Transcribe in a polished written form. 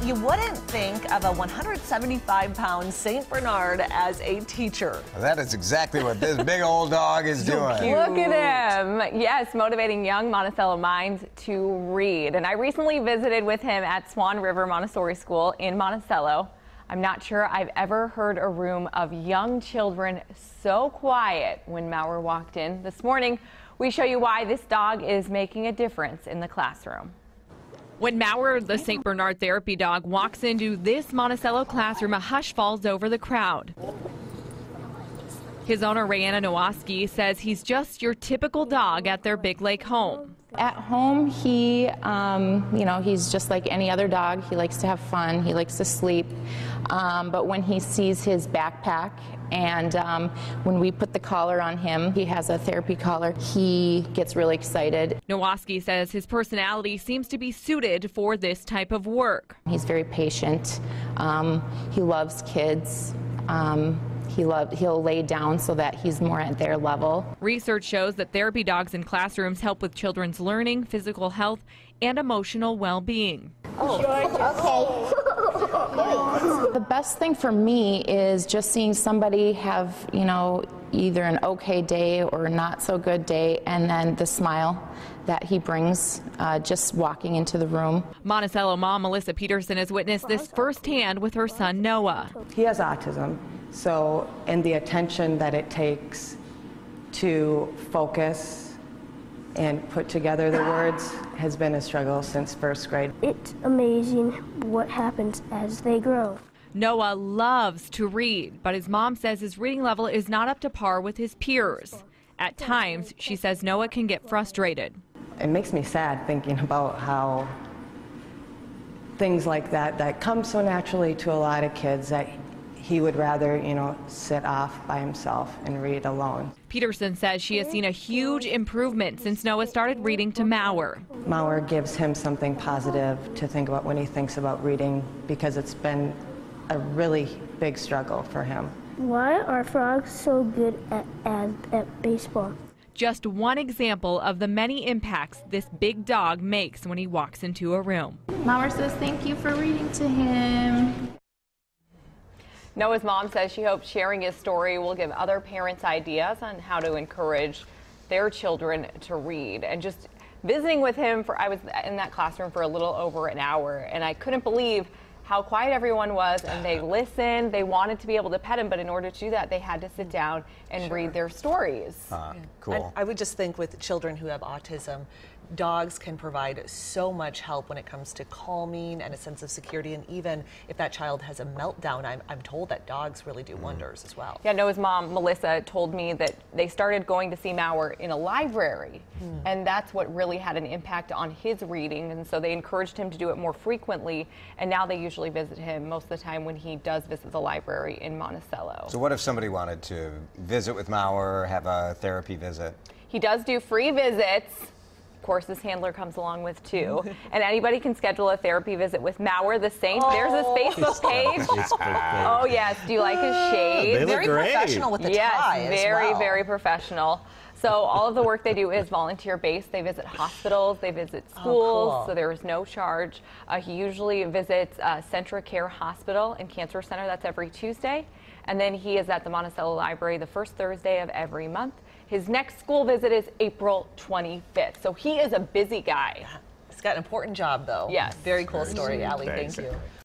You wouldn't think of a 175-pound St. Bernard as a teacher. Well, that is exactly what this big old dog is doing. Cute. Look at him. Yes, motivating young Monticello minds to read. And I recently visited with him at Swan River Montessori School in Monticello. I'm not sure I've ever heard a room of young children so quiet when Maurer walked in. This morning, we show you why this dog is making a difference in the classroom. When Maurer, the St. Bernard therapy dog, walks into this Monticello classroom, a hush falls over the crowd. His owner, Rayanna Nowoski, says he's just your typical dog at their Big Lake home. At home, he, he's just like any other dog. He likes to have fun. He likes to sleep. But when he sees his backpack and when we put the collar on him, he has a therapy collar, he gets really excited. Nowoski says his personality seems to be suited for this type of work. He's very patient. He loves kids. He'll lay down so that he's more at their level. Research shows that therapy dogs in classrooms help with children's learning, physical health, and emotional well-being. Oh, okay. The best thing for me is just seeing somebody have, either an okay day or a not so good day, and then the smile that he brings just walking into the room. Monticello mom Melissa Peterson has witnessed this firsthand with her son Noah. He has autism, and the attention that it takes to focus and put together the words has been a struggle since first grade. It's amazing what happens as they grow. Noah loves to read, but his mom says his reading level is not up to par with his peers. At times, she says Noah can get frustrated. It makes me sad thinking about how things like that come so naturally to a lot of kids that he would rather, sit off by himself and read alone. Peterson says she has seen a huge improvement since Noah started reading to Maurer. Maurer gives him something positive to think about when he thinks about reading, because it's been a really big struggle for him. Why are frogs so good at baseball? Just one example of the many impacts this big dog makes when he walks into a room. Maurer says thank you for reading to him. Noah's mom says she hopes sharing his story will give other parents ideas on how to encourage their children to read. And just visiting with him, I was in that classroom for a little over an hour, and I couldn't believe how quiet everyone was, and they listened. They wanted to be able to pet him, but in order to do that, they had to sit down and read their stories. Cool. And I would just think with children who have autism, dogs can provide so much help when it comes to calming and a sense of security, and even if that child has a meltdown, I'm told that dogs really do wonders as well. Yeah, Noah's mom, Melissa, told me that they started going to see Maurer in a library, and that's what really had an impact on his reading, and so they encouraged him to do it more frequently, and now they usually visit him most of the time when he does visit the library in Monticello. So what if somebody wanted to visit with Maurer, have a therapy visit? He does do free visits. Of course, his handler comes along with too. And anybody can schedule a therapy visit with Maurer the Saint. There's his Facebook page. Oh, yes. Do you like his shade? They look very great. Professional with the tie as very, well. very professional. So all of the work they do is volunteer-based. They visit hospitals, they visit schools, cool. So there is no charge. He usually visits Centra Care Hospital and Cancer Center. That's every Tuesday. And then he is at the Monticello Library the first Thursday of every month. His next school visit is April 25th. So he is a busy guy. He's got an important job, though. Yes. Very cool story, Allie. Thank you.